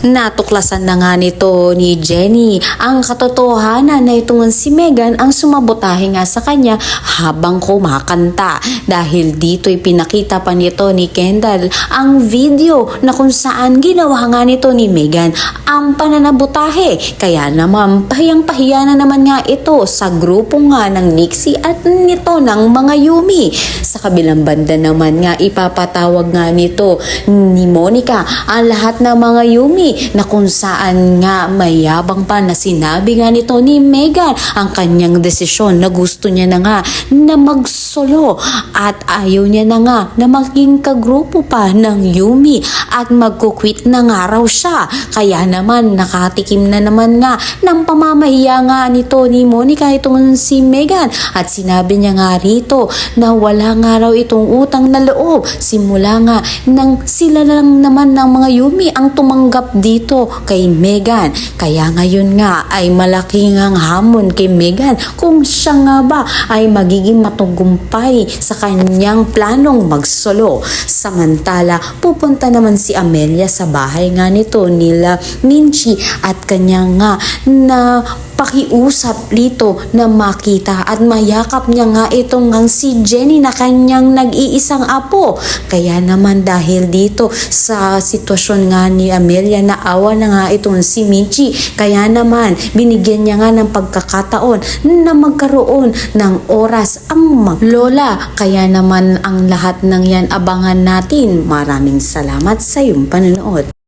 Natuklasan na nga nito ni Jenny ang katotohanan na itong si Megan ang sumabotahe nga sa kanya habang kumakanta. Dahil dito'y pinakita pa nito ni Kendall ang video na kung saan ginawa nga nito ni Megan ang pananabotahe. Kaya naman pahiyang-pahiya na naman nga ito sa grupo nga ng Nixie at nito ng mga Yumi. Sa kabilang banda naman nga ipapatawag nga nito ni Monica ang lahat ng mga Yumi na kung saan nga mayabang pa na sinabi nga nito ni Megan ang kanyang desisyon na gusto niya na nga na magsolo at ayaw niya na nga na maging kagrupo pa ng Yumi at magkukwit na nga raw siya. Kaya naman nakatikim na naman nga ng pamamahiya nga nito ni Monica itong si Megan at sinabi niya nga rito na wala nga raw itong utang na loob simula nga nang sila lang naman ng mga Yumi ang tumanggap dito kay Megan. Kaya ngayon nga ay malaking ang hamon kay Megan kung siya nga ba ay magiging matagumpay sa kanyang planong magsolo. Samantala, pupunta naman si Amelia sa bahay nga nito nila Minchi at kanya nga na pakiusap dito na makita at mayakap niya nga itong ang si Jenny na kanyang nag-iisang apo. Kaya naman dahil dito sa sitwasyon nga ni Amelia na awa na nga itong si Minchi, kaya naman binigyan niya nga ng pagkakataon na magkaroon ng oras ang lola. Kaya naman ang lahat ng yan abangan natin. Maraming salamat sa iyong panonood.